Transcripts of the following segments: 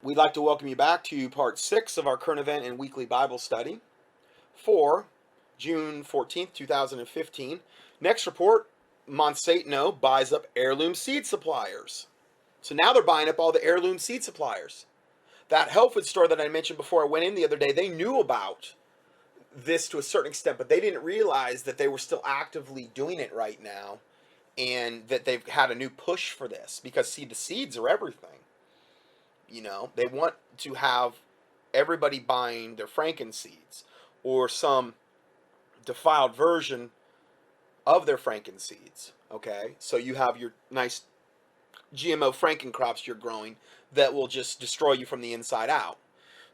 We'd like to welcome you back to part 6 of our current event and weekly Bible study for June 14th, 2015. Next report, Monsanto buys up heirloom seed suppliers. So now they're buying up all the heirloom seed suppliers. That health food store that I mentioned before I went in the other day, they knew about this to a certain extent, but they didn't realize that they were still actively doing it right now and that they've had a new push for this because, see, the seeds are everything. They want to have everybody buying their frankenseeds or some defiled version of their frankenseeds. Okay, so you have your nice GMO frankencrops you're growing that will just destroy you from the inside out.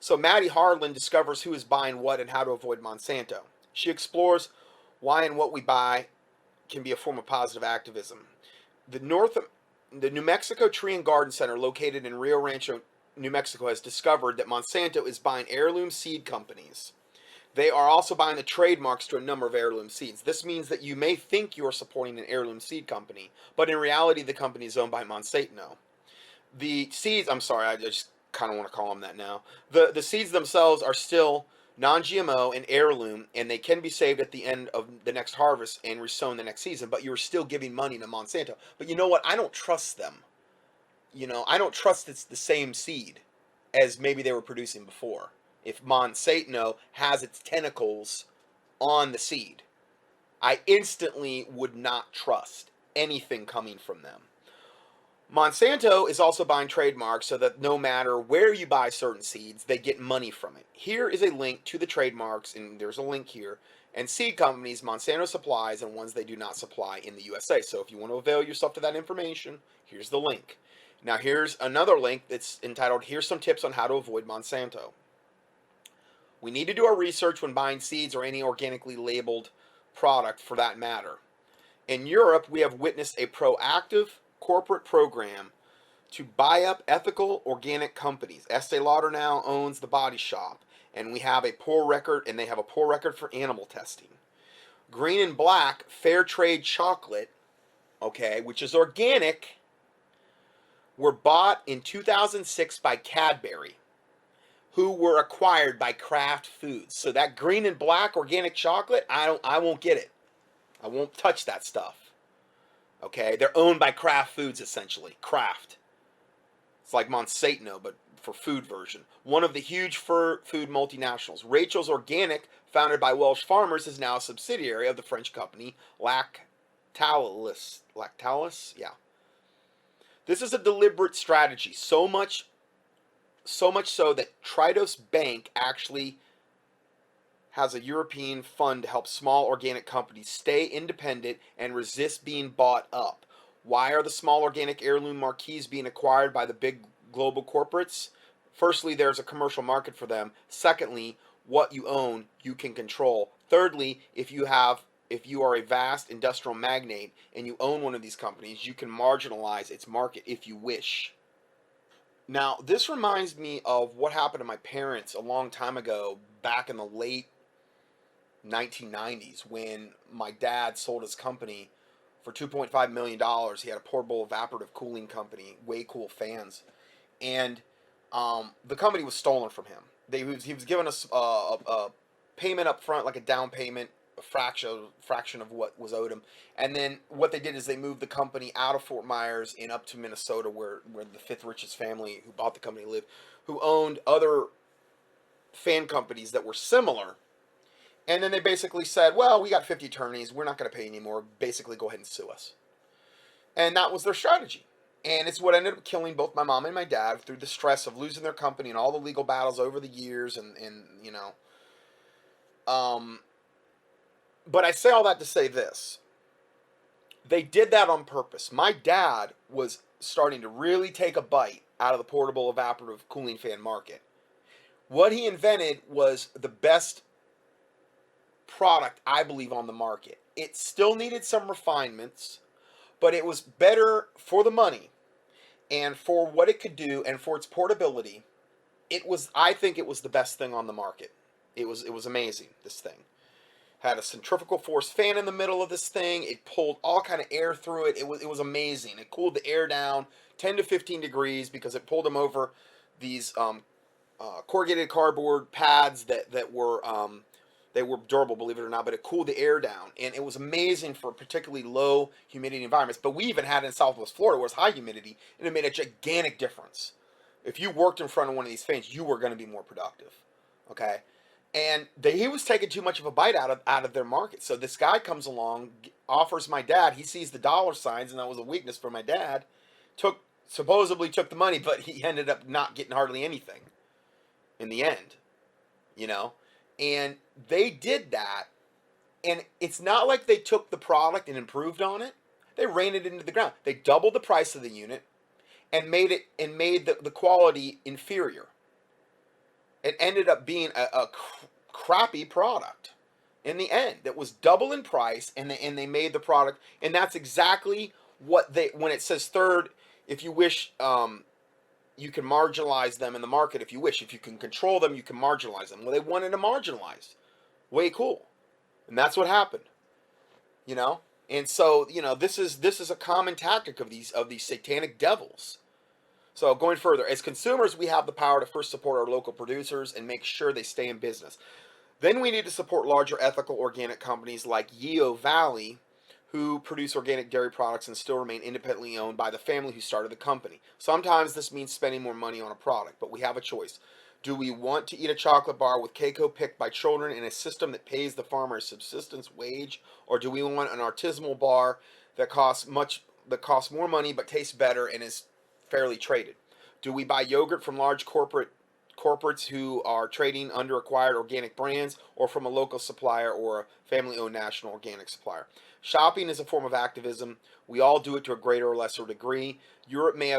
So Maddie Harlan discovers who is buying what and how to avoid Monsanto. She explores why and what we buy can be a form of positive activism. The New Mexico Tree and Garden Center, located in Rio Rancho, New Mexico, has discovered that Monsanto is buying heirloom seed companies. They are also buying the trademarks to a number of heirloom seeds. This means that you may think you are supporting an heirloom seed company, but in reality, the company is owned by Monsanto. The seeds, I'm sorry, I just kind of want to call them that now. The seeds themselves are still non-GMO and heirloom, and they can be saved at the end of the next harvest and resown the next season, but you're still giving money to Monsanto. But you know what? I don't trust them. I don't trust it's the same seed as maybe they were producing before. If Monsanto has its tentacles on the seed, I instantly would not trust anything coming from them. Monsanto is also buying trademarks so that no matter where you buy certain seeds, they get money from it. Here is a link to the trademarks, and there's a link here, and seed companies Monsanto supplies and ones they do not supply in the USA. So if you want to avail yourself to that information, here's the link. Now here's another link that's entitled, Here's Some Tips on How to Avoid Monsanto. We need to do our research when buying seeds or any organically labeled product for that matter. In Europe, we have witnessed a proactive corporate program to buy up ethical organic companies. Estee Lauder now owns The Body Shop, and we have a poor record, and they have a poor record for animal testing. Green and Black Fair Trade Chocolate, okay, which is organic, were bought in 2006 by Cadbury, who were acquired by Kraft Foods. So that Green and Black organic chocolate, I won't get it. I won't touch that stuff. Okay, they're owned by Kraft Foods, essentially. Kraft. It's like Monsanto, but for food version. One of the huge food multinationals. Rachel's Organic, founded by Welsh farmers, is now a subsidiary of the French company Lactalis. Lactalis? Yeah. This is a deliberate strategy. So much so that Tridos Bank actually has a European fund to help small organic companies stay independent and resist being bought up. Why are the small organic heirloom marquees being acquired by the big global corporates? Firstly, there's a commercial market for them. Secondly, what you own, you can control. Thirdly, if you are a vast industrial magnate and you own one of these companies, you can marginalize its market if you wish. Now, this reminds me of what happened to my parents a long time ago, back in the late 1990s, when my dad sold his company for $2.5 million. He had a portable evaporative cooling company, Way Cool Fans, and the company was stolen from him. He was giving us a payment up front, like a down payment, a fraction of what was owed him, and then what they did is they moved the company out of Fort Myers and up to Minnesota, where the fifth richest family who bought the company lived, who owned other fan companies that were similar. And then they basically said, well, we got 50 attorneys. We're not going to pay anymore. Basically, go ahead and sue us. And that was their strategy. And it's what ended up killing both my mom and my dad through the stress of losing their company and all the legal battles over the years. But I say all that to say this. They did that on purpose. My dad was starting to really take a bite out of the portable evaporative cooling fan market. What he invented was the best product, I believe, on the market. It still needed some refinements, but it was better for the money and for what it could do and for its portability. I think it was the best thing on the market. It was amazing, this thing. Had a centrifugal force fan in the middle of this thing. It pulled all kind of air through it. It was amazing. It cooled the air down 10 to 15 degrees because it pulled them over these corrugated cardboard pads that were they were durable, believe it or not, but it cooled the air down, and it was amazing for particularly low humidity environments. But we even had it in Southwest Florida where it's high humidity, and it made a gigantic difference. If you worked in front of one of these fans, you were going to be more productive. Okay, and he was taking too much of a bite out of their market. So this guy comes along, offers my dad. He sees the dollar signs, and that was a weakness for my dad. Supposedly took the money, but he ended up not getting hardly anything in the end, you know. And they did that, and it's not like they took the product and improved on it. They ran it into the ground. They doubled the price of the unit and made the quality inferior. It ended up being a crappy product in the end that was double in price, and they made the product, and that's exactly what when it says third, if you wish, you can marginalize them in the market if you wish. If you can control them, you can marginalize them. Well, they wanted to marginalize. Way cool. And that's what happened. You know? And so, you know, this is a common tactic of these satanic devils. So going further, as consumers, we have the power to first support our local producers and make sure they stay in business. Then we need to support larger ethical organic companies like Yeo Valley, who produce organic dairy products and still remain independently owned by the family who started the company. Sometimes this means spending more money on a product, but we have a choice. Do we want to eat a chocolate bar with cacao picked by children in a system that pays the farmer a subsistence wage, or do we want an artisanal bar that costs more money but tastes better and is fairly traded? Do we buy yogurt from large corporates who are trading under acquired organic brands, or from a local supplier or a family-owned national organic supplier? Shopping is a form of activism. We all do it to a greater or lesser degree. Europe may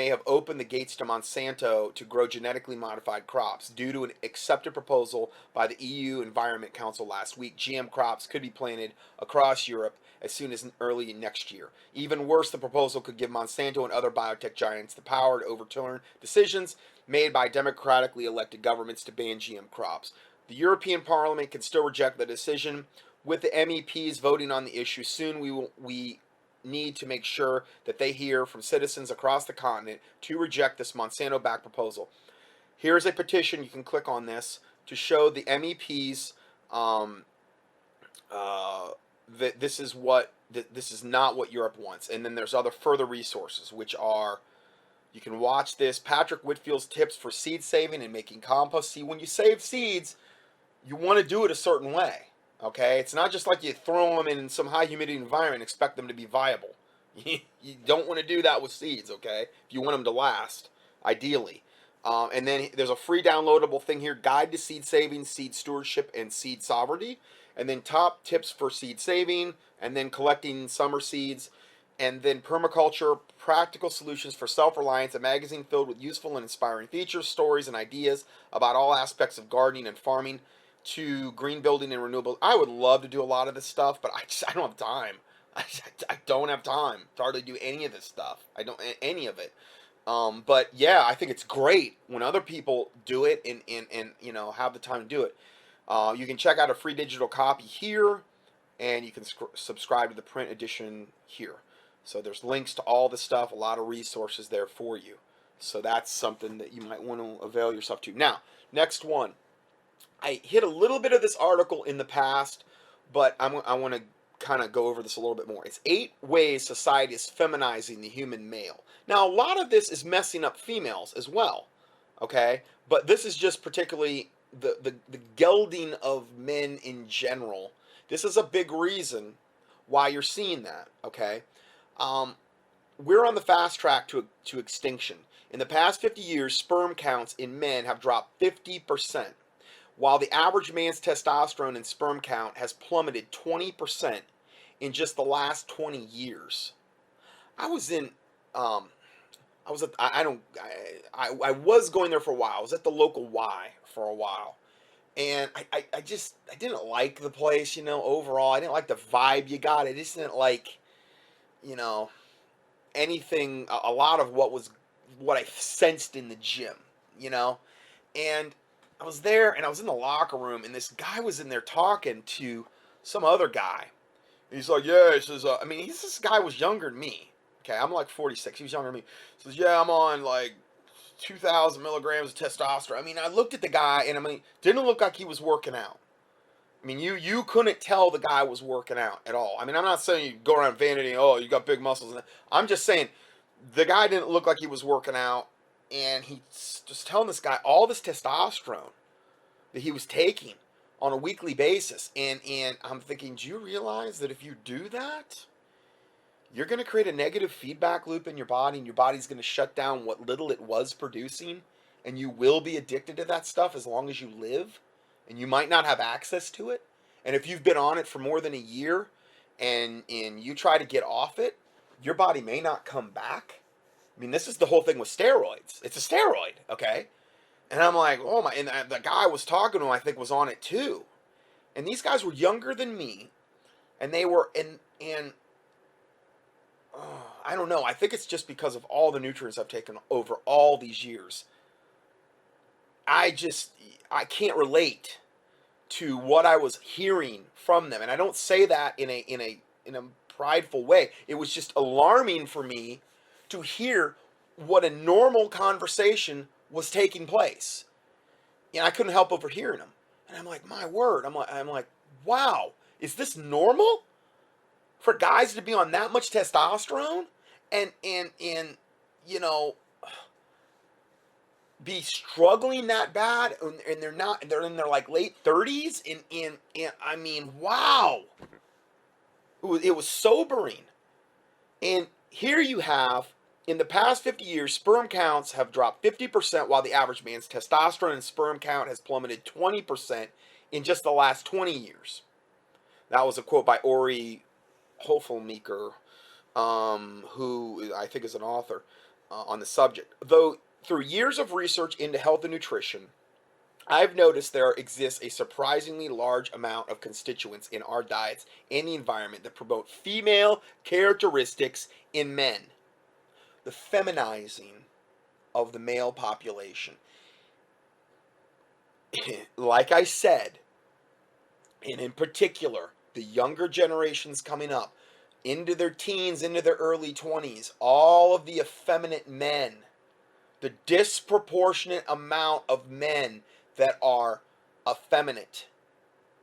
have opened the gates to Monsanto to grow genetically modified crops. Due to an accepted proposal by the EU Environment Council last week, GM crops could be planted across Europe as soon as early next year. Even worse, the proposal could give Monsanto and other biotech giants the power to overturn decisions made by democratically elected governments to ban GM crops. The European Parliament can still reject the decision. With the MEPs voting on the issue soon, we need to make sure that they hear from citizens across the continent to reject this Monsanto-backed proposal. Here's a petition. You can click on this to show the MEPs that this is not what Europe wants. And then there's other further resources, which are, you can watch this, Patrick Whitfield's tips for seed saving and making compost. See, when you save seeds, you want to do it a certain way. Okay, it's not just like you throw them in some high humidity environment and expect them to be viable. You don't want to do that with seeds, okay? If you want them to last, ideally. And then there's a free downloadable thing here, Guide to Seed Saving, Seed Stewardship, and Seed Sovereignty. And then top tips for seed saving, and then collecting summer seeds. And then permaculture, practical solutions for self-reliance, a magazine filled with useful and inspiring features, stories, and ideas about all aspects of gardening and farming, to green building and renewable. I would love to do a lot of this stuff, but I don't have time. I don't have time to hardly do any of this stuff. I don't any of it. But yeah, I think it's great when other people do it and you know, have the time to do it. You can check out a free digital copy here, and you can subscribe to the print edition here. So there's links to all the stuff, a lot of resources there for you. So that's something that you might want to avail yourself to. Now, next one. I hit a little bit of this article in the past, but I want to kind of go over this a little bit more. It's 8 ways society is feminizing the human male. Now, a lot of this is messing up females as well, okay? But this is just particularly the gelding of men in general. This is a big reason why you're seeing that, okay? We're on the fast track to extinction. In the past 50 years, sperm counts in men have dropped 50%. While the average man's testosterone and sperm count has plummeted 20% in just the last 20 years. I was going there for a while. I was at the local Y for a while. And I didn't like the place, you know, overall. I didn't like the vibe you got. I just didn't like, you know, anything, a lot of what I sensed in the gym, you know. And I was there, and I was in the locker room, and this guy was in there talking to some other guy. He's like, yeah, he says, this guy was younger than me. Okay, I'm like 46. He was younger than me. He says, yeah, I'm on like 2,000 milligrams of testosterone. I mean, I looked at the guy, and I mean, didn't look like he was working out. I mean, you couldn't tell the guy was working out at all. I mean, I'm not saying you go around vanity, oh, you got big muscles. I'm just saying the guy didn't look like he was working out, and he's just telling this guy all this testosterone that he was taking on a weekly basis. And I'm thinking, do you realize that if you do that, you're going to create a negative feedback loop in your body, and your body's going to shut down what little it was producing, and you will be addicted to that stuff as long as you live, and you might not have access to it. And if you've been on it for more than a year and you try to get off it, your body may not come back. I mean, this is the whole thing with steroids. It's a steroid, okay? And I'm like, oh my, and the guy I was talking to, I think, was on it too. And these guys were younger than me, and they were, and I don't know. I think it's just because of all the nutrients I've taken over all these years. I can't relate to what I was hearing from them, and I don't say that in a prideful way. It was just alarming for me to hear what a normal conversation was taking place, and I couldn't help overhearing them. And I'm like, my word! I'm like, wow, is this normal for guys to be on that much testosterone and you know, be struggling that bad, and they're in their like late 30s, and I mean, wow, it was sobering. And here you have, in the past 50 years, sperm counts have dropped 50%, while the average man's testosterone and sperm count has plummeted 20% in just the last 20 years. That was a quote by Ori Hofelmaker, who I think is an author on the subject. Though through years of research into health and nutrition, I've noticed there exists a surprisingly large amount of constituents in our diets and the environment that promote female characteristics in men. The feminizing of the male population. Like I said, and in particular, the younger generations coming up, into their teens, into their early 20s, all of the effeminate men, the disproportionate amount of men that are effeminate,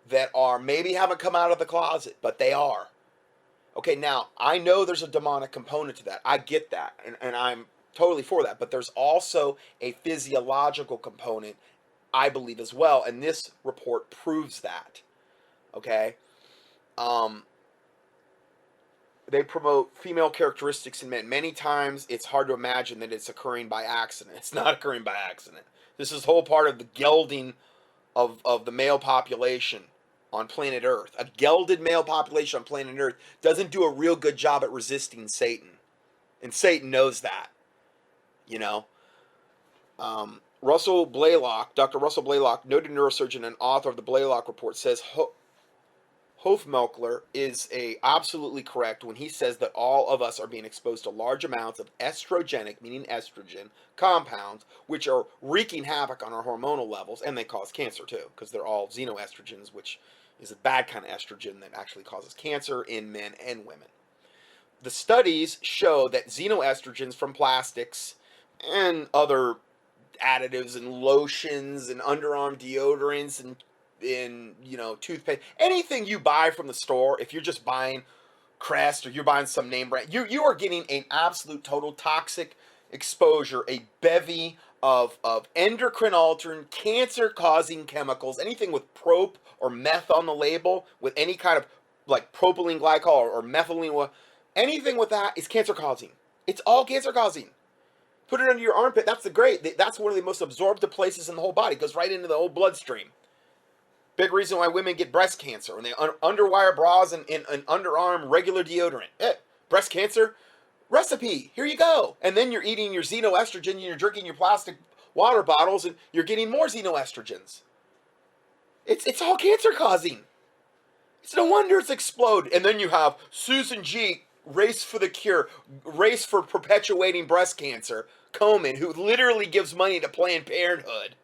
that are maybe haven't come out of the closet, but they are. Okay, now, I know there's a demonic component to that. I get that, and I'm totally for that. But there's also a physiological component, I believe, as well. And this report proves that. Okay? They promote female characteristics in men. Many times, it's hard to imagine that it's occurring by accident. It's not occurring by accident. This is whole part of the gelding of the male population on planet Earth. A gelded male population on planet Earth doesn't do a real good job at resisting Satan. And Satan knows that. You know? Russell Blaylock, Dr. Russell Blaylock, noted neurosurgeon and author of the Blaylock Report, says Hofmelkler is absolutely correct when he says that all of us are being exposed to large amounts of estrogenic, meaning estrogen, compounds, which are wreaking havoc on our hormonal levels, and they cause cancer too, because they're all xenoestrogens, which is a bad kind of estrogen that actually causes cancer in men and women. The studies show that xenoestrogens from plastics and other additives and lotions and underarm deodorants and toothpaste, anything you buy from the store, if you're just buying Crest or you're buying some name brand, you are getting an absolute total toxic exposure, a bevy of endocrine altering, cancer causing chemicals. Anything with prop or meth on the label, with any kind of like propylene glycol or methylene, anything with that is cancer causing. It's all cancer causing. Put it under your armpit. That's that's one of the most absorptive places in the whole body. It goes right into the whole bloodstream. Big reason why women get breast cancer when they underwire bras and underarm regular deodorant. Breast cancer recipe, here you go. And then you're eating your xenoestrogen and you're drinking your plastic water bottles and you're getting more xenoestrogens. It's all cancer causing. It's no wonder it's explode. And then you have Susan G. Race for the Cure, Race for Perpetuating Breast Cancer, Komen, who literally gives money to Planned Parenthood.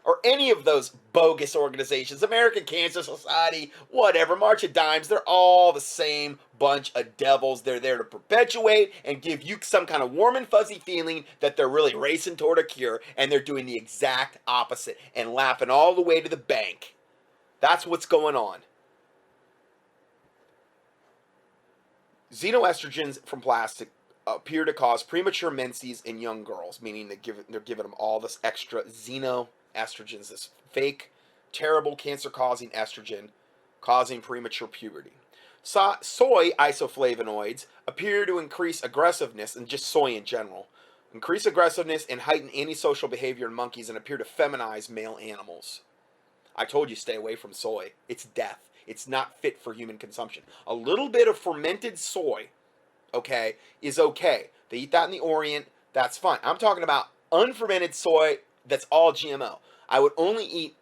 or any of those bogus organizations, American Cancer Society, whatever, March of Dimes, they're all the same bunch of devils. They're there to perpetuate and give you some kind of warm and fuzzy feeling that they're really racing toward a cure, and they're doing the exact opposite and laughing all the way to the bank. That's what's going on. Xenoestrogens from plastic appear to cause premature menses in young girls, meaning they're giving them all this extra xenoestrogens, this fake, terrible cancer-causing estrogen, causing premature puberty. Soy isoflavonoids appear to increase aggressiveness, and just soy in general, increase aggressiveness and heighten antisocial behavior in monkeys and appear to feminize male animals. I told you, stay away from soy. It's death. It's not fit for human consumption. A little bit of fermented soy, okay, is okay. They eat that in the Orient. That's fine. I'm talking about unfermented soy that's all GMO. I would only eat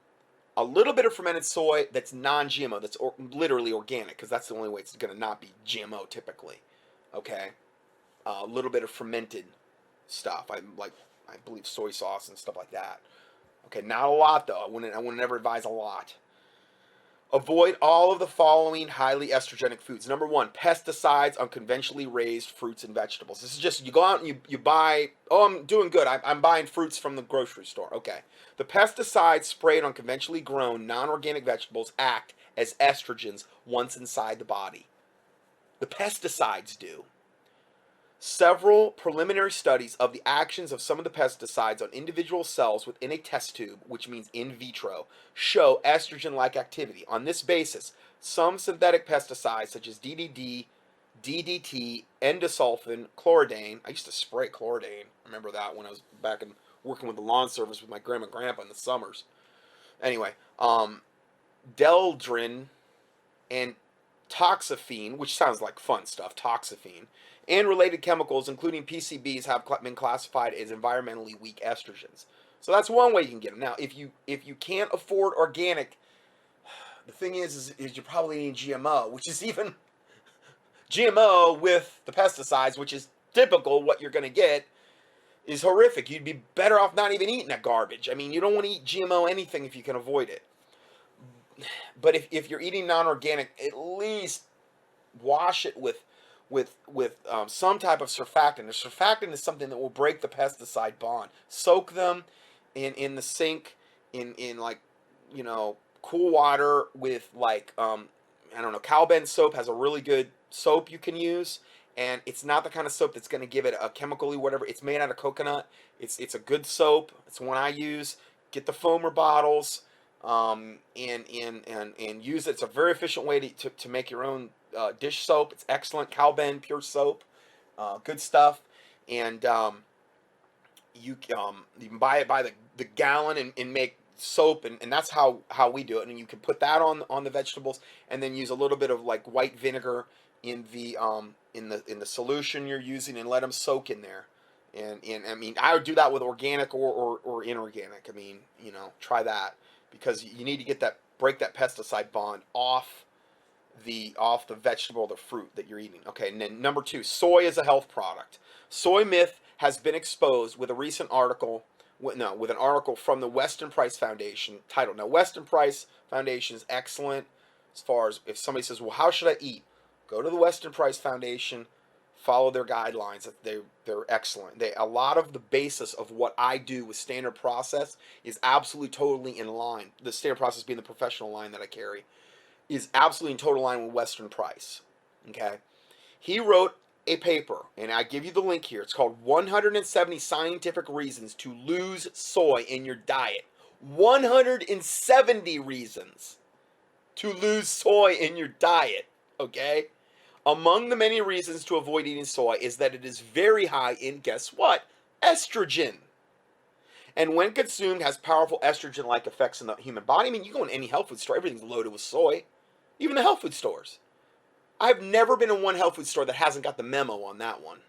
a little bit of fermented soy that's non-GMO, that's literally organic, because that's the only way it's going to not be GMO typically. Okay, a little bit of fermented stuff. I believe soy sauce and stuff like that. Okay, not a lot though. I wouldn't ever advise a lot. Avoid all of the following highly estrogenic foods. Number one, pesticides on conventionally raised fruits and vegetables. This is just, you go out and you buy, oh, I'm doing good. I'm buying fruits from the grocery store. Okay. The pesticides sprayed on conventionally grown non-organic vegetables act as estrogens once inside the body. The pesticides do. Several preliminary studies of the actions of some of the pesticides on individual cells within a test tube, which means in vitro, show estrogen-like activity. On this basis, some synthetic pesticides such as DDT, endosulfan, chlordane. I used to spray chlordane. I remember that when I was back in working with the lawn service with my grandma and grandpa in the summers. Anyway, Deldrin and toxaphene, which sounds like fun stuff, toxaphene, and related chemicals, including PCBs, have been classified as environmentally weak estrogens. So that's one way you can get them. Now, if you can't afford organic, the thing is you're probably eating GMO, which is even GMO with the pesticides, which is typical what you're going to get, is horrific. You'd be better off not even eating that garbage. I mean, you don't want to eat GMO anything if you can avoid it. But if you're eating non-organic, at least wash it with some type of surfactant. The surfactant is something that will break the pesticide bond. Soak them in the sink in like, you know, cool water with like I don't know, Calben soap has a really good soap you can use, and it's not the kind of soap that's going to give it a chemically whatever. It's made out of coconut. It's a good soap. It's one I use. Get the foamer bottles. And use it. It's a very efficient way to make your own dish soap. It's excellent. Calben pure soap, good stuff. And you can buy it by the gallon and make soap, and that's how we do it. And you can put that on the vegetables, and then use a little bit of like white vinegar in the solution you're using, and let them soak in there. And I mean, I would do that with organic or inorganic. I mean, you know, try that. Because you need to break that pesticide bond off the vegetable or the fruit that you're eating. Okay, and then number two, soy is a health product. Soy Myth has been exposed with a recent article, with an article from the Weston Price Foundation titled. Now, Weston Price Foundation is excellent as far as if somebody says, well, how should I eat? Go to the Weston Price Foundation, follow their guidelines. They're excellent. A lot of the basis of what I do with Standard Process is absolutely totally in line. The Standard Process being the professional line that I carry is absolutely in total line with Weston Price. Okay, he wrote a paper, and I give you the link here. It's called 170 Scientific Reasons to Lose Soy in Your Diet. 170 reasons to lose soy in your diet. Okay. Among the many reasons to avoid eating soy is that it is very high in, guess what? Estrogen. And when consumed, has powerful estrogen-like effects in the human body. I mean, you go in any health food store, everything's loaded with soy. Even the health food stores. I've never been in one health food store that hasn't got the memo on that one.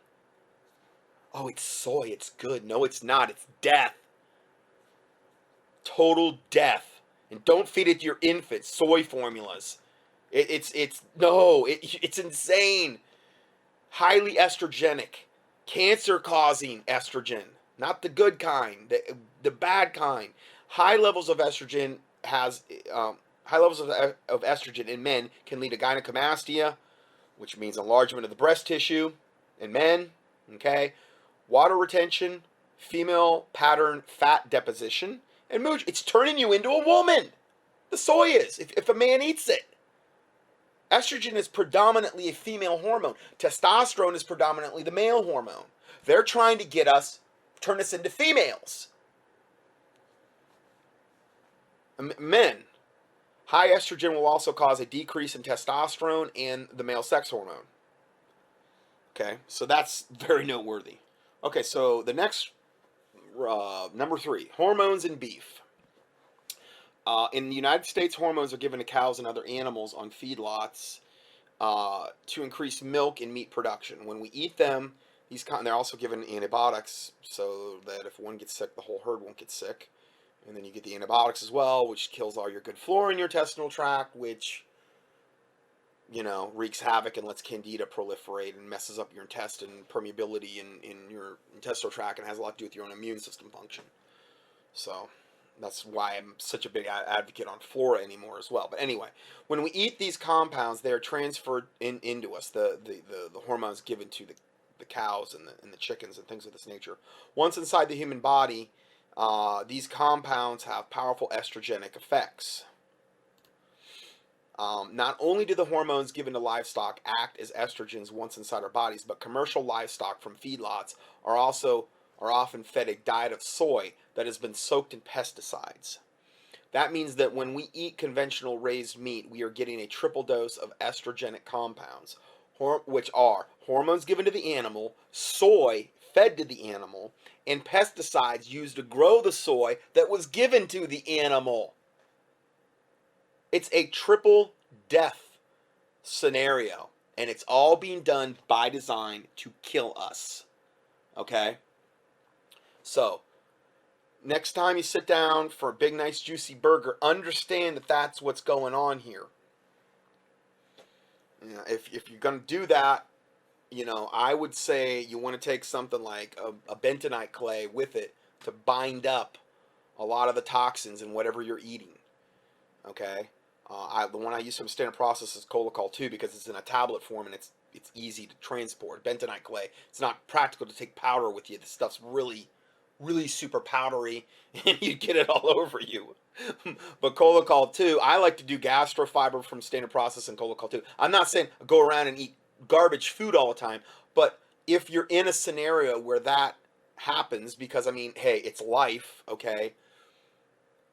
Oh, it's soy, it's good. No, it's not. It's death. Total death. And don't feed it to your infants, soy formulas. It's insane. Highly estrogenic, cancer-causing estrogen, not the good kind, the bad kind. High levels of estrogen has high levels of estrogen in men can lead to gynecomastia, which means enlargement of the breast tissue in men. Okay, water retention, female pattern fat deposition, and mood. It's turning you into a woman. The soy is, if a man eats it. Estrogen is predominantly a female hormone. Testosterone is predominantly the male hormone. They're trying to turn us into females. Men, high estrogen will also cause a decrease in testosterone and the male sex hormone. Okay, so that's very noteworthy. Okay, so the next, number 3, hormones in beef. In the United States, hormones are given to cows and other animals on feedlots to increase milk and meat production. When we eat them, they're also given antibiotics so that if one gets sick, the whole herd won't get sick. And then you get the antibiotics as well, which kills all your good flora in your intestinal tract, which, wreaks havoc and lets candida proliferate and messes up your intestine permeability in your intestinal tract and has a lot to do with your own immune system function. So that's why I'm such a big advocate on flora anymore as well. But anyway, when we eat these compounds, they're transferred into us, the hormones given to the cows and the chickens and things of this nature. Once inside the human body, these compounds have powerful estrogenic effects. Not only do the hormones given to livestock act as estrogens once inside our bodies, but commercial livestock from feedlots are often fed a diet of soy that has been soaked in pesticides. That means that when we eat conventional raised meat, we are getting a triple dose of estrogenic compounds, which are hormones given to the animal, soy fed to the animal, and pesticides used to grow the soy that was given to the animal. It's a triple death scenario, and it's all being done by design to kill us. Okay? So, next time you sit down for a big, nice, juicy burger, understand that that's what's going on here. If you're going to do that, I would say you want to take something like a bentonite clay with it to bind up a lot of the toxins in whatever you're eating. Okay? The one I use from Standard Process is Colocol 2 because it's in a tablet form and it's easy to transport. Bentonite clay, it's not practical to take powder with you. This stuff's really, really super powdery and you get it all over you. But Colocol 2, I like to do gastrofiber from Standard Process and Colocol 2. I'm not saying go around and eat garbage food all the time, but if you're in a scenario where that happens, because hey, it's life, okay,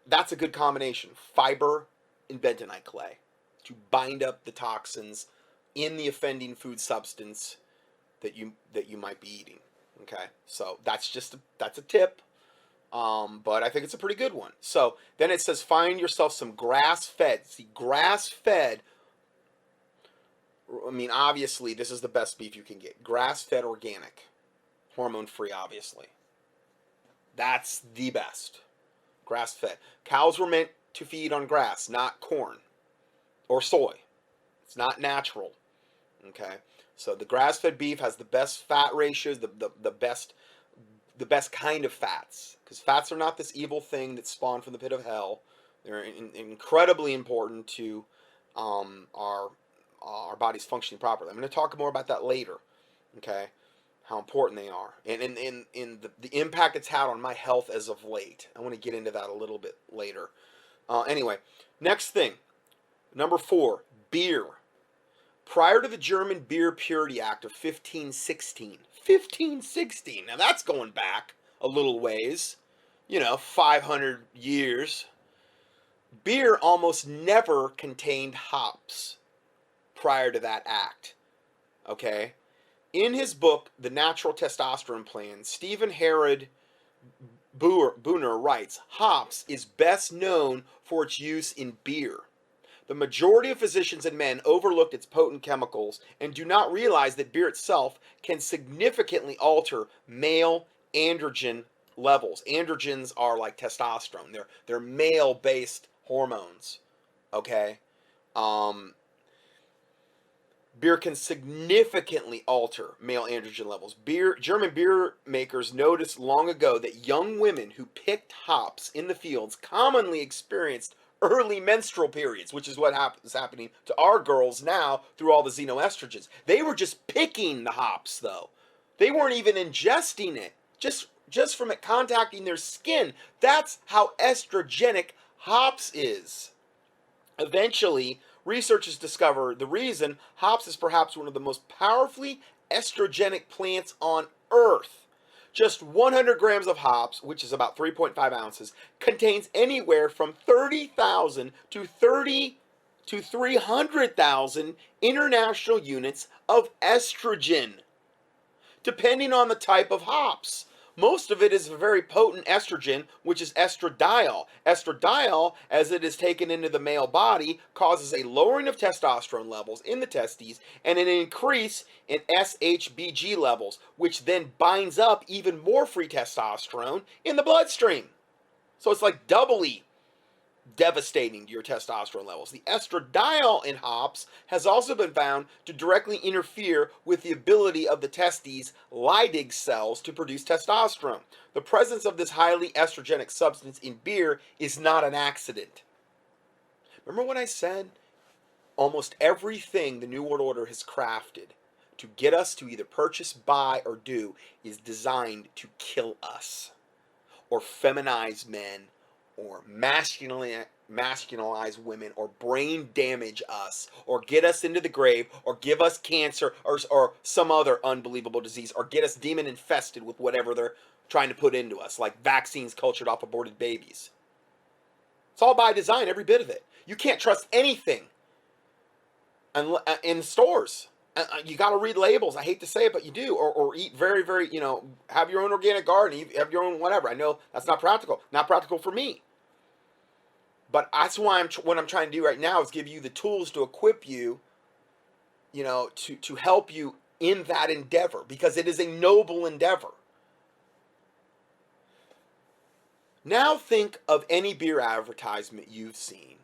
that's a good combination. Fiber and bentonite clay to bind up the toxins in the offending food substance that you might be eating. Okay, so that's a tip, but I think it's a pretty good one. So then it says find yourself some grass-fed. See, grass-fed. Obviously, this is the best beef you can get. Grass-fed organic, hormone-free, obviously. That's the best. Grass-fed. Cows were meant to feed on grass, not corn or soy. It's not natural. Okay, so the grass-fed beef has the best fat ratios, the best kind of fats, because fats are not this evil thing that spawned from the pit of hell. They're incredibly important to our bodies functioning properly. I'm going to talk more about that later. Okay, how important they are, and in the impact it's had on my health as of late. I want to get into that a little bit later. Anyway, next thing, number 4, beer. Prior to the German Beer Purity Act of 1516, now that's going back a little ways, 500 years, beer almost never contained hops prior to that act, okay? In his book, The Natural Testosterone Plan, Stephen Herod Booner writes, hops is best known for its use in beer. The majority of physicians and men overlooked its potent chemicals and do not realize that beer itself can significantly alter male androgen levels. Androgens are like testosterone. They're male-based hormones. Okay? Beer can significantly alter male androgen levels. German beer makers noticed long ago that young women who picked hops in the fields commonly experienced early menstrual periods, which is what is happening to our girls now through all the xenoestrogens. They were just picking the hops, though. They weren't even ingesting it. Just from it contacting their skin. That's how estrogenic hops is. Eventually, researchers discovered the reason hops is perhaps one of the most powerfully estrogenic plants on Earth. Just 100 grams of hops, which is about 3.5 ounces, contains anywhere from 30,000 to 300,000 international units of estrogen, depending on the type of hops. Most of it is a very potent estrogen, which is estradiol. Estradiol, as it is taken into the male body, causes a lowering of testosterone levels in the testes and an increase in SHBG levels, which then binds up even more free testosterone in the bloodstream. So it's like doubly devastating to your testosterone levels. The estradiol in hops has also been found to directly interfere with the ability of the testes Leydig cells to produce testosterone. The presence of this highly estrogenic substance in beer is not an accident. Remember what I said? Almost everything the New World Order has crafted to get us to either purchase, buy, or do is designed to kill us, or feminize men, or masculinize women, or brain damage us, or get us into the grave, or give us cancer, or some other unbelievable disease, or get us demon infested with whatever they're trying to put into us, like vaccines cultured off aborted babies. It's all by design, every bit of it. You can't trust anything in stores. You got to read labels. I hate to say it, but you do. Or eat very, very, have your own organic garden, have your own whatever. I know that's not practical. Not practical for me. But that's why what I'm trying to do right now is give you the tools to equip you, to help you in that endeavor, because it is a noble endeavor. Now think of any beer advertisement you've seen.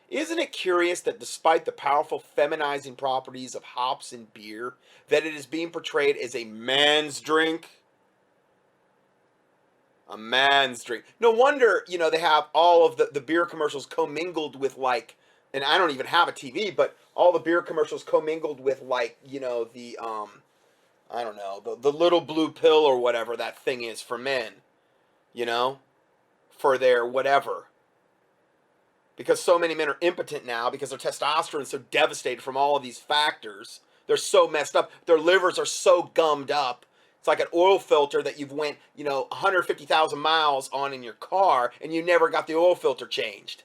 Isn't it curious that despite the powerful feminizing properties of hops in beer, that it is being portrayed as a man's drink? A man's drink. No wonder, they have all of the beer commercials commingled with and I don't even have a TV, but all the beer commercials commingled with I don't know, the little blue pill or whatever that thing is for men, for their whatever. Because so many men are impotent now because their testosterone is so devastated from all of these factors. They're so messed up. Their livers are so gummed up. It's like an oil filter that you've went, 150,000 miles on in your car and you never got the oil filter changed.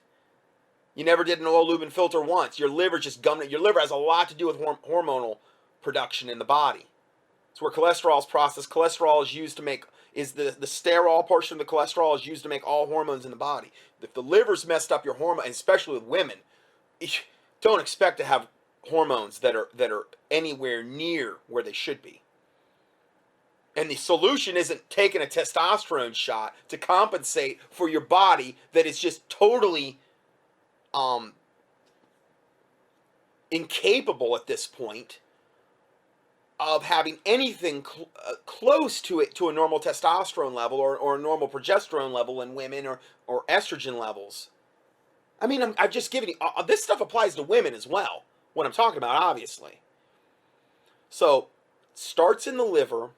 You never did an oil lube and filter once. Your liver's just gummed up. Your liver has a lot to do with hormonal production in the body. It's where cholesterol is processed. Cholesterol is used to make, the sterol portion of the cholesterol is used to make all hormones in the body. If the liver's messed up your hormone, and especially with women, don't expect to have hormones that are anywhere near where they should be. And the solution isn't taking a testosterone shot to compensate for your body that is just totally incapable at this point of having anything close to a normal testosterone level or a normal progesterone level in women or estrogen levels. I mean, I've just given you, this stuff applies to women as well, what I'm talking about, obviously. So, starts in the liver.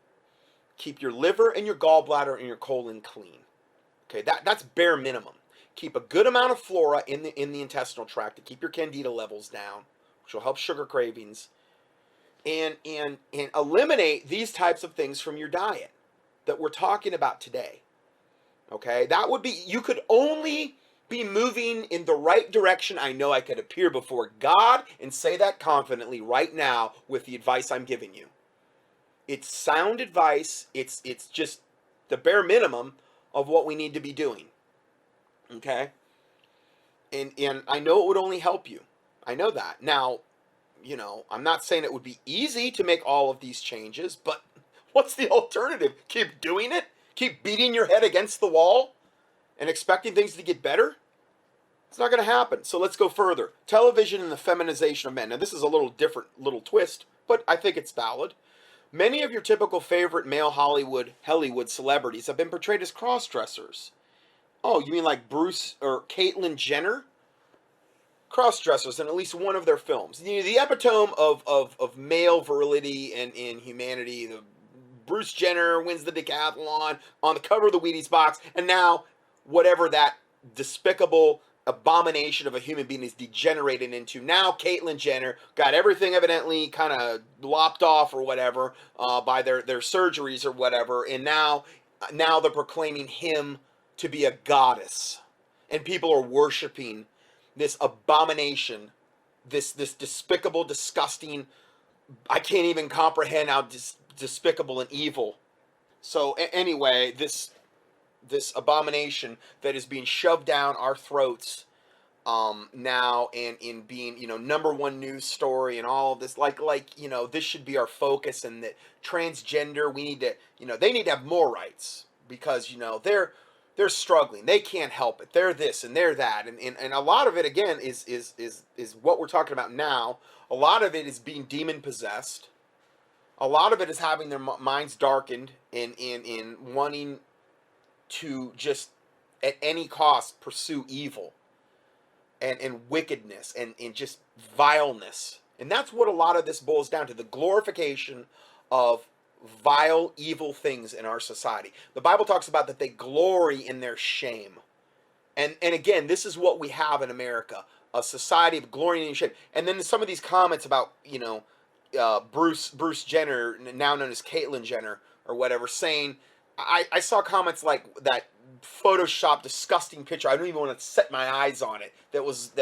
Keep your liver and your gallbladder and your colon clean. Okay, that's bare minimum. Keep a good amount of flora in the intestinal tract to keep your candida levels down, which will help sugar cravings. And eliminate these types of things from your diet that we're talking about today. Okay, that would be, you could only be moving in the right direction. I know I could appear before God and say that confidently right now with the advice I'm giving you. It's sound advice. It's just the bare minimum of what we need to be doing. Okay? And I know it would only help you. I know that. Now, I'm not saying it would be easy to make all of these changes, but what's the alternative? Keep doing it? Keep beating your head against the wall and expecting things to get better? It's not going to happen. So let's go further. Television and the feminization of men. Now, this is a little different, little twist, but I think it's valid. Many of your typical favorite male Hollywood celebrities have been portrayed as cross-dressers. Oh, you mean like Bruce or Caitlyn Jenner? Cross-dressers in at least one of their films. You know, the epitome of male virility and in humanity. The Bruce Jenner wins the decathlon on the cover of the Wheaties box, and now whatever that despicable abomination of a human being is degenerated into. Now Caitlyn Jenner got everything evidently kind of lopped off or whatever by their surgeries or whatever, and now they're proclaiming him to be a goddess, and people are worshiping this abomination, this despicable, disgusting. I can't even comprehend how despicable and evil. So anyway, this abomination that is being shoved down our throats now, and in being, you know, #1 news story and all of this, like you know, this should be our focus, and that transgender, we need to, you know, they need to have more rights, because, you know, they're struggling, they can't help it, they're this and they're that, and a lot of it again is what we're talking about now. A lot of it is being demon possessed. A lot of it is having their minds darkened in wanting to just at any cost pursue evil and wickedness and just vileness. And that's what a lot of this boils down to, the glorification of vile, evil things in our society. The Bible talks about that they glory in their shame. And again, this is what we have in America, a society of glory and shame. And then some of these comments about, you know, Bruce Jenner, now known as Caitlyn Jenner or whatever, saying, I saw comments like that Photoshop disgusting picture, I don't even want to set my eyes on it, that was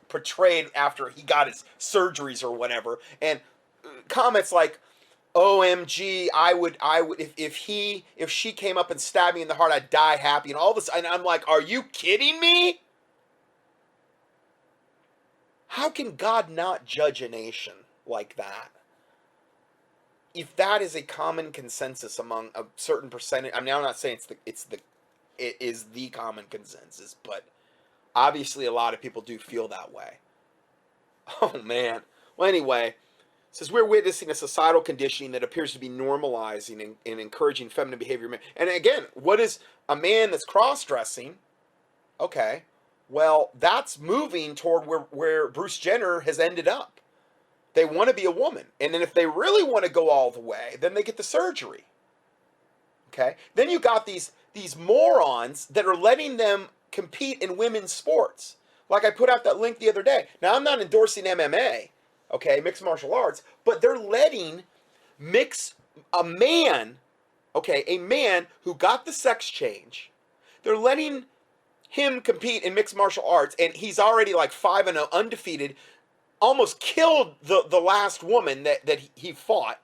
portrayed after he got his surgeries or whatever, and comments like, OMG, I would if she came up and stabbed me in the heart, I'd die happy, and all this, and I'm like, are you kidding me? How can God not judge a nation like that? If that is a common consensus among a certain percentage, I mean, I'm not saying it is the common consensus, but obviously a lot of people do feel that way. Oh man. Well, anyway, it says we're witnessing a societal conditioning that appears to be normalizing and encouraging feminine behavior. And again, what is a man that's cross-dressing? Okay, well, that's moving toward where Bruce Jenner has ended up. They want to be a woman. And then if they really want to go all the way, then they get the surgery. Okay? Then you got these morons that are letting them compete in women's sports. Like I put out that link the other day. Now, I'm not endorsing MMA, okay, mixed martial arts, but they're letting a man who got the sex change, they're letting him compete in mixed martial arts, and he's already like 5-0, undefeated, almost killed the last woman that he fought,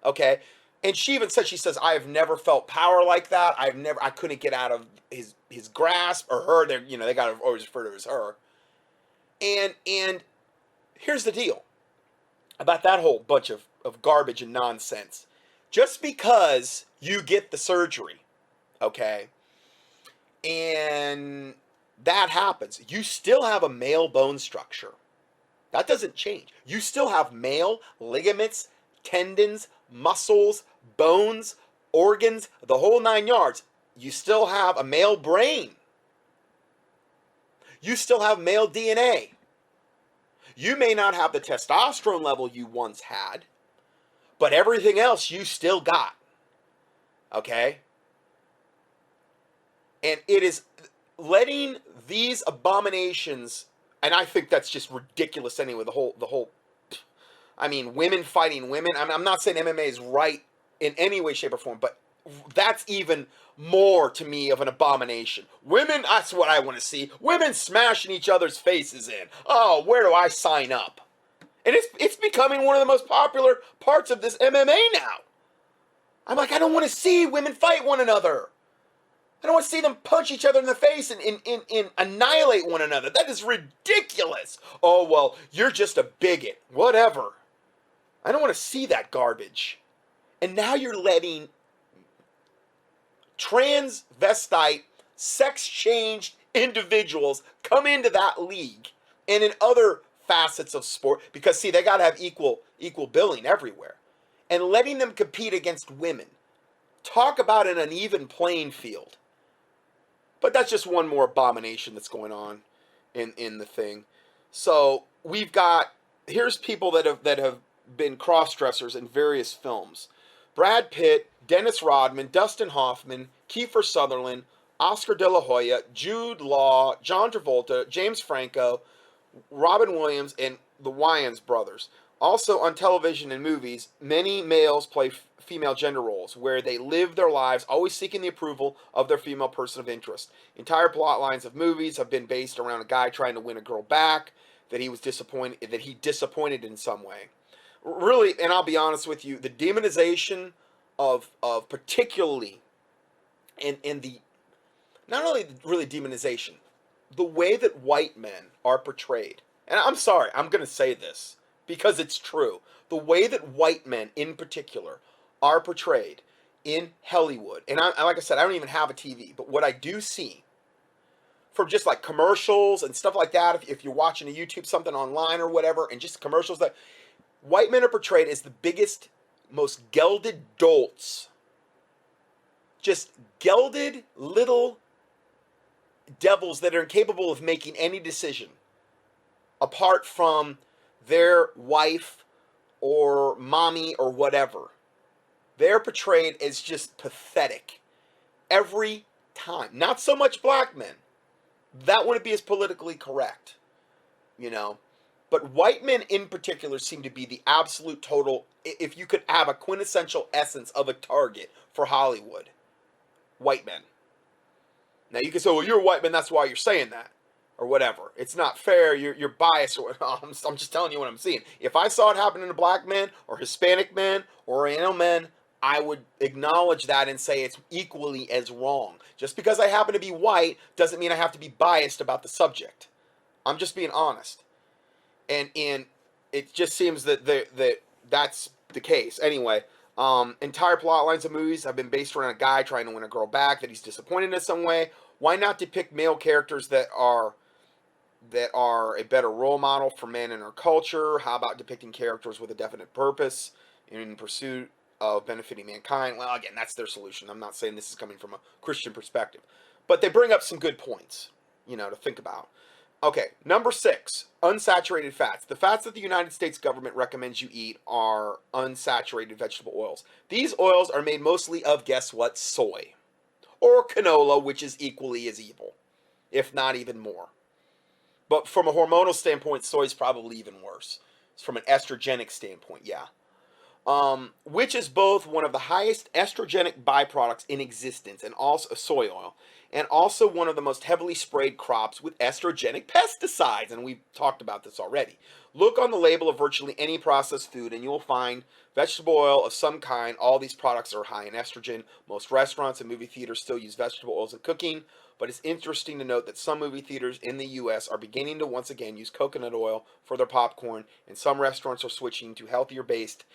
okay? And she even said, she says, I have never felt power like that. I couldn't get out of his grasp, or her, they got to always refer to her as her. And here's the deal about that whole bunch of garbage and nonsense. Just because you get the surgery, okay, and that happens, you still have a male bone structure. That doesn't change. You still have male ligaments, tendons, muscles, bones, organs, the whole 9 yards. You still have a male brain. You still have male DNA. You may not have the testosterone level you once had, but everything else you still got. Okay? And it is letting these abominations, and I think that's just ridiculous anyway, the whole I mean, women fighting women. I'm not saying MMA is right in any way, shape, or form, but that's even more to me of an abomination. Women, that's what I want to see. Women smashing each other's faces in. Oh, where do I sign up? And it's becoming one of the most popular parts of this MMA now. I'm like, I don't want to see women fight one another. I don't want to see them punch each other in the face and annihilate one another. That is ridiculous. Oh, well, you're just a bigot. Whatever. I don't want to see that garbage. And now you're letting transvestite, sex-changed individuals come into that league and in other facets of sport, because see, they got to have equal billing everywhere, and letting them compete against women. Talk about an uneven playing field. But that's just one more abomination that's going on in the thing. So we've got, here's people that have been cross-dressers in various films: Brad Pitt, Dennis Rodman, Dustin Hoffman, Kiefer Sutherland, Oscar De La Hoya, Jude Law, John Travolta, James Franco, Robin Williams, and the Wayans brothers. Also on television and movies, many males play female gender roles where they live their lives always seeking the approval of their female person of interest. Entire plot lines of movies have been based around a guy trying to win a girl back that he disappointed in some way. Really, and I'll be honest with you, the demonization of particularly in the, not only really demonization, the way that white men are portrayed. And I'm sorry, I'm going to say this because it's true. The way that white men in particular are portrayed in Hollywood. And like I said, I don't even have a TV, but what I do see from just like commercials and stuff like that, if you're watching a YouTube something online or whatever, and just commercials, that white men are portrayed as the biggest, most gelded dolts. Just gelded little devils that are incapable of making any decision apart from their wife or mommy or whatever. They're portrayed as just pathetic every time. Not so much black men. That wouldn't be as politically correct, you know. But white men in particular seem to be the absolute total, if you could have a quintessential essence of a target for Hollywood, white men. Now you can say, well, you're a white man, that's why you're saying that, or whatever. It's not fair, you're biased. I'm just telling you what I'm seeing. If I saw it happen to black men, or Hispanic men, or Oriental men, I would acknowledge that and say it's equally as wrong. Just because I happen to be white doesn't mean I have to be biased about the subject. I'm just being honest. And it just seems that that's the case. Anyway, entire plot lines of movies have been based around a guy trying to win a girl back that he's disappointed in some way. Why not depict male characters that are a better role model for men in our culture? How about depicting characters with a definite purpose in pursuit of benefiting mankind? Well, again, that's their solution. I'm not saying this is coming from a Christian perspective, but they bring up some good points, you know, to think about. Okay, number 6, unsaturated fats. The fats that the United States government recommends you eat are unsaturated vegetable oils. These oils are made mostly of, guess what, soy. Or canola, which is equally as evil, if not even more. But from a hormonal standpoint, soy is probably even worse. From an estrogenic standpoint, yeah. Which is both one of the highest estrogenic byproducts in existence, and also soy oil, and also one of the most heavily sprayed crops with estrogenic pesticides, and we've talked about this already. Look on the label of virtually any processed food and you will find vegetable oil of some kind. All these products are high in estrogen. Most restaurants and movie theaters still use vegetable oils in cooking, but it's interesting to note that some movie theaters in the US are beginning to once again use coconut oil for their popcorn, and some restaurants are switching to healthier based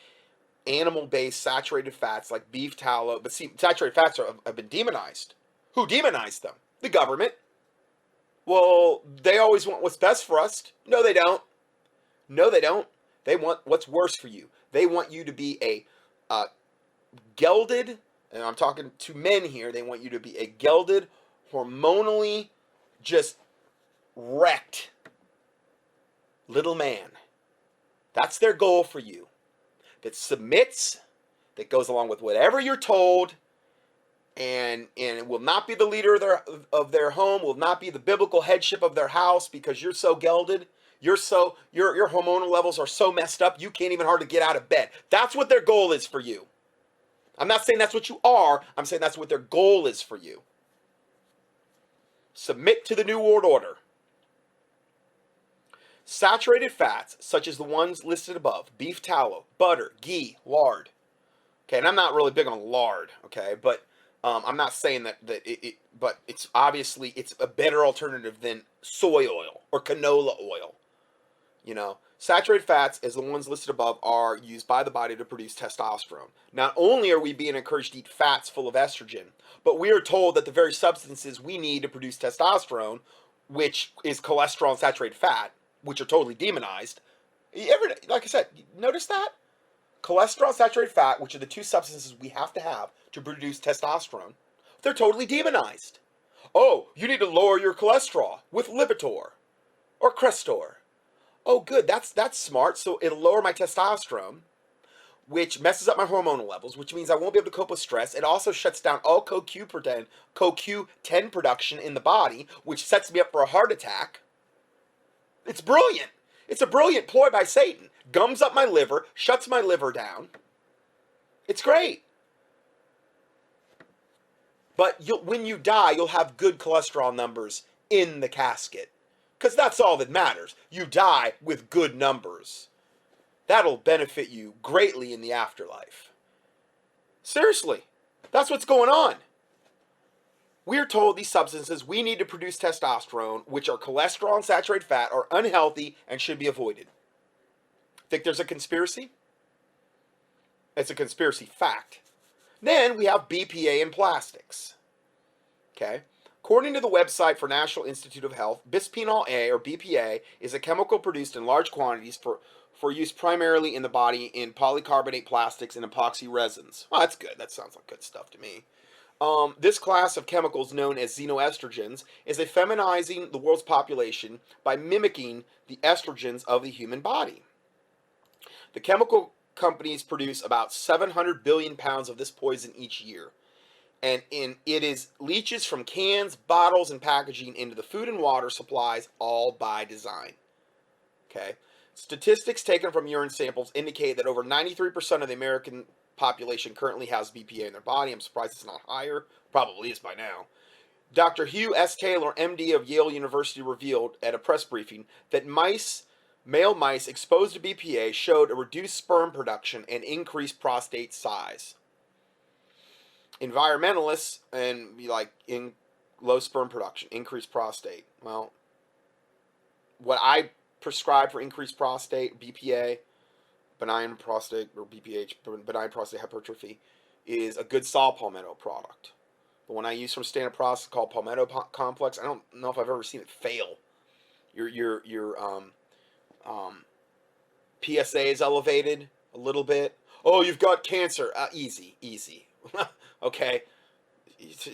animal-based saturated fats like beef tallow. But see, saturated fats have been demonized. Who demonized them? The government. Well, they always want what's best for us. No, they don't. No, they don't. They want what's worse for you. They want you to be a gelded, and I'm talking to men here, they want you to be a gelded, hormonally just wrecked little man. That's their goal for you. That submits, that goes along with whatever you're told, and it will not be the leader of their home, will not be the biblical headship of their house, because you're so gelded, your hormonal levels are so messed up, you can't even hardly get out of bed. That's what their goal is for you. I'm not saying that's what you are, I'm saying that's what their goal is for you. Submit to the New World Order. Saturated fats, such as the ones listed above, beef tallow, butter, ghee, lard. Okay, and I'm not really big on lard, okay, but I'm not saying but it's a better alternative than soy oil or canola oil. You know, saturated fats, as the ones listed above, are used by the body to produce testosterone. Not only are we being encouraged to eat fats full of estrogen, but we are told that the very substances we need to produce testosterone, which is cholesterol and saturated fat, which are totally demonized. Like I said, notice that? Cholesterol and saturated fat, which are the two substances we have to produce testosterone, they're totally demonized. Oh, you need to lower your cholesterol with Lipitor or Crestor. Oh, good. That's smart. So it'll lower my testosterone, which messes up my hormonal levels, which means I won't be able to cope with stress. It also shuts down all CoQ10 production in the body, which sets me up for a heart attack. It's brilliant. It's a brilliant ploy by Satan. Gums up my liver, shuts my liver down. It's great. But when you die, you'll have good cholesterol numbers in the casket. Because that's all that matters. You die with good numbers. That'll benefit you greatly in the afterlife. Seriously, that's what's going on. We're told these substances we need to produce testosterone, which are cholesterol and saturated fat, are unhealthy and should be avoided. Think there's a conspiracy? It's a conspiracy fact. Then we have BPA in plastics. Okay? According to the website for National Institute of Health, bisphenol A, or BPA, is a chemical produced in large quantities for use primarily in the body in polycarbonate plastics and epoxy resins. Well, that's good. That sounds like good stuff to me. This class of chemicals, known as xenoestrogens, is a feminizing the world's population by mimicking the estrogens of the human body. The chemical companies produce about 700 billion pounds of this poison each year. And it is leaches from cans, bottles, and packaging into the food and water supplies, all by design. Okay? Statistics taken from urine samples indicate that over 93% of the American population currently has BPA in their body. I'm surprised it's not higher. Probably is by now. Dr. Hugh S. Taylor, MD of Yale University, revealed at a press briefing that male mice exposed to BPA showed a reduced sperm production and increased prostate size. Environmentalists and in low sperm production, increased prostate. Well, what I prescribe for increased prostate, BPA, benign prostate, or BPH, benign prostate hypertrophy, is a good saw palmetto product. The one I use from Standard Process called Palmetto Complex. I don't know if I've ever seen it fail. Your PSA is elevated a little bit. Oh, you've got cancer. Easy. Okay,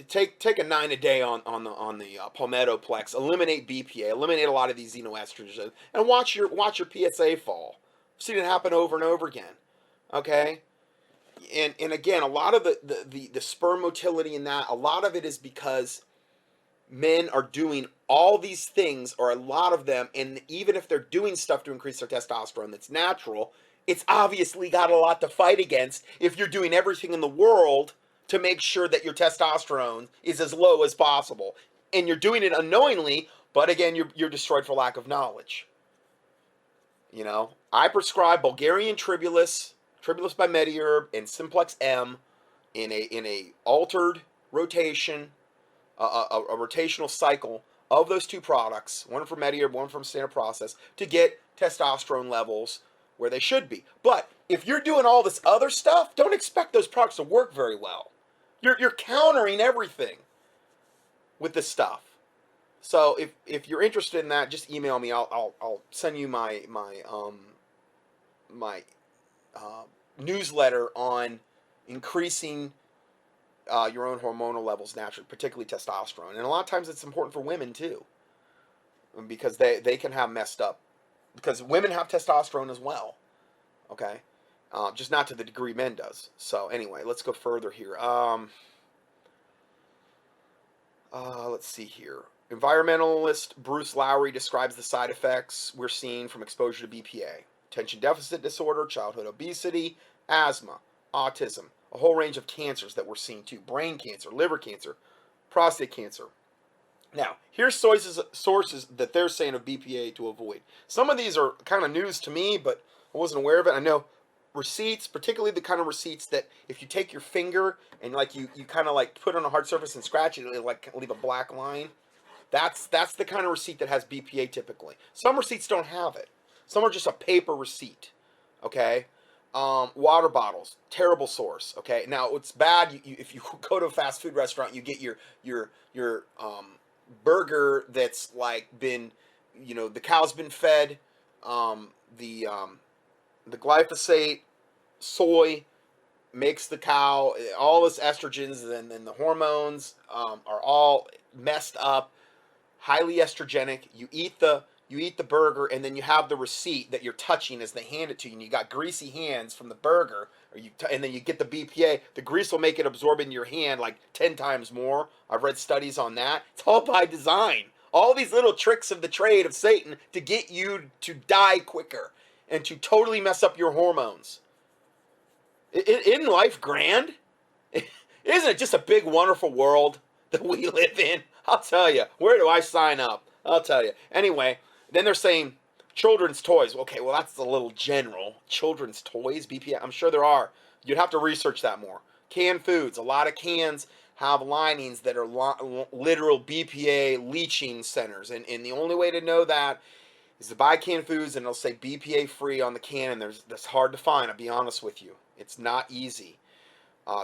take a 9 a day on the Palmetto Plex. Eliminate BPA. Eliminate a lot of these xenoestrogens, and watch your PSA fall. I've seen it happen over and over again. Okay, and again, a lot of the sperm motility in that, a lot of it is because men are doing all these things, or a lot of them, and even if they're doing stuff to increase their testosterone that's natural, it's obviously got a lot to fight against if you're doing everything in the world to make sure that your testosterone is as low as possible. And you're doing it unknowingly, but again, you're destroyed for lack of knowledge. You know, I prescribe Bulgarian Tribulus by Mediherb, and Simplex M in a altered rotation, a rotational cycle of those two products, one from Mediherb, one from Standard Process, to get testosterone levels where they should be. But if you're doing all this other stuff, don't expect those products to work very well. You're countering everything with this stuff. So if you're interested in that, just email me. I'll send you my newsletter on increasing your own hormonal levels naturally, particularly testosterone. And a lot of times it's important for women too, because they can have messed up, because women have testosterone as well. Okay. Just not to the degree men does. So anyway, let's go further here. Let's see here. Environmentalist Bruce Lowry describes the side effects we're seeing from exposure to BPA. Attention deficit disorder, childhood obesity, asthma, autism, a whole range of cancers that we're seeing too. Brain cancer, liver cancer, prostate cancer. Now, here's sources that they're saying of BPA to avoid. Some of these are kind of news to me, but I wasn't aware of it. I know receipts, particularly the kind of receipts that if you take your finger and you kind of put it on a hard surface and scratch it, it'll leave a black line. That's the kind of receipt that has BPA typically. Some receipts don't have it. Some are just a paper receipt. Okay. Water bottles, terrible source. Okay. Now it's bad. If you go to a fast food restaurant, you get your burger that's like been, the cow's been fed, um, the um, the glyphosate, soy makes the cow, all this estrogens, and then the hormones are all messed up, highly estrogenic. You eat the burger, and then you have the receipt that you're touching as they hand it to you, and you got greasy hands from the burger, and then you get the BPA. The grease will make it absorb into your hand like 10 times more. I've read studies on that. It's all by design. All these little tricks of the trade of Satan to get you to die quicker and to totally mess up your hormones. Isn't life grand? Isn't it just a big, wonderful world that we live in? I'll tell you. Where do I sign up? I'll tell you. Anyway, then they're saying children's toys. Okay, well, that's a little general. Children's toys, BPA. I'm sure there are. You'd have to research that more. Canned foods. A lot of cans have linings that are literal BPA leaching centers. And the only way to know that is to buy canned foods, and it'll say BPA free on the can, and that's hard to find, I'll be honest with you. It's not easy.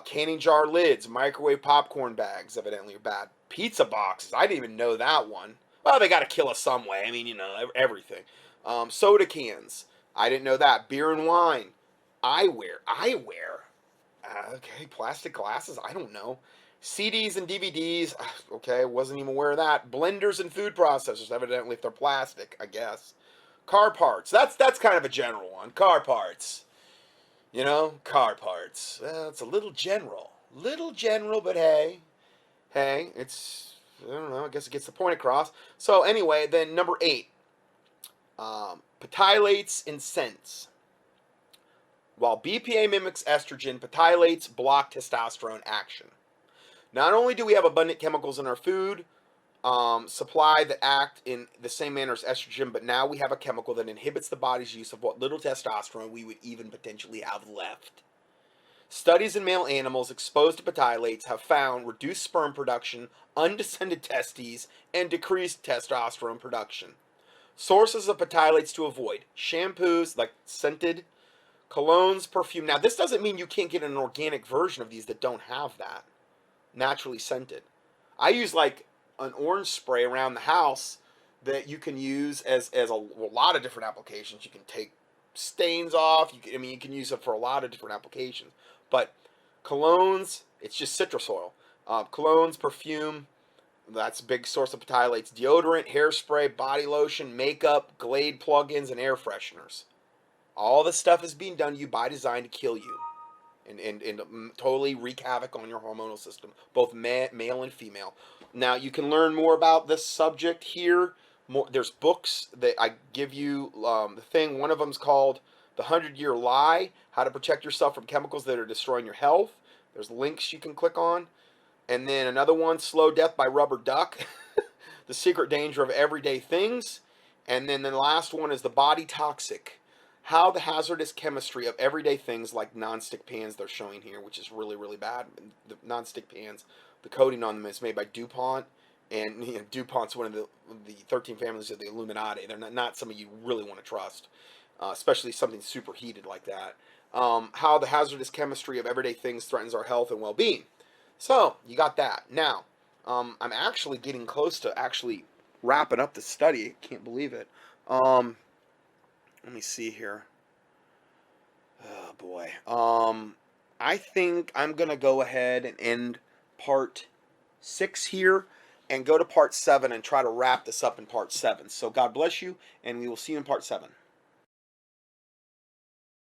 Canning jar lids, microwave popcorn bags, evidently are bad. Pizza boxes, I didn't even know that one. Well, they got to kill us some way. I mean, everything. Soda cans, I didn't know that. Beer and wine. Eyewear. Okay, plastic glasses, I don't know. CDs and DVDs, okay, wasn't even aware of that. Blenders and food processors, evidently if they're plastic, I guess. Car parts, that's kind of a general one. Car parts. Car parts. Well, it's a little general, but hey, it's, I don't know, I guess it gets the point across. So anyway, then number 8, Pitalates in scents. While BPA mimics estrogen, Pitalates block testosterone action. Not only do we have abundant chemicals in our food supply that act in the same manner as estrogen, but now we have a chemical that inhibits the body's use of what little testosterone we would even potentially have left. Studies in male animals exposed to pitalates have found reduced sperm production, undescended testes, and decreased testosterone production. Sources of pitalates to avoid: shampoos, like scented, colognes, perfume. Now, this doesn't mean you can't get an organic version of these that don't have that, naturally scented. I use like an orange spray around the house that you can use as a lot of different applications. You can take stains off. You can use it for a lot of different applications. But colognes, it's just citrus oil. Colognes, perfume, that's a big source of pitalates. Deodorant, hairspray, body lotion, makeup, Glade plugins, and air fresheners. All this stuff is being done to you by design to kill you and totally wreak havoc on your hormonal system, both male and female. Now, you can learn more about this subject here. There's books that I give you. The thing, one of them's called The 100-Year Lie, How to Protect Yourself from Chemicals That Are Destroying Your Health. There's links you can click on. And then another one, Slow Death by Rubber Duck, The Secret Danger of Everyday Things. And then the last one is The Body Toxic, How the Hazardous Chemistry of Everyday Things like nonstick pans they're showing here, which is really, really bad. The nonstick pans, the coating on them is made by DuPont, and DuPont's one of the 13 families of the Illuminati. They're not somebody you really want to trust, especially something super heated like that. How the hazardous chemistry of everyday things threatens our health and well-being. So, you got that. Now, I'm actually getting close to actually wrapping up the study. I can't believe it. Let me see here. Oh, boy. I think I'm going to go ahead and end part 6 here and go to part 7 and try to wrap this up in part 7. So God bless you, and we will see you in part 7.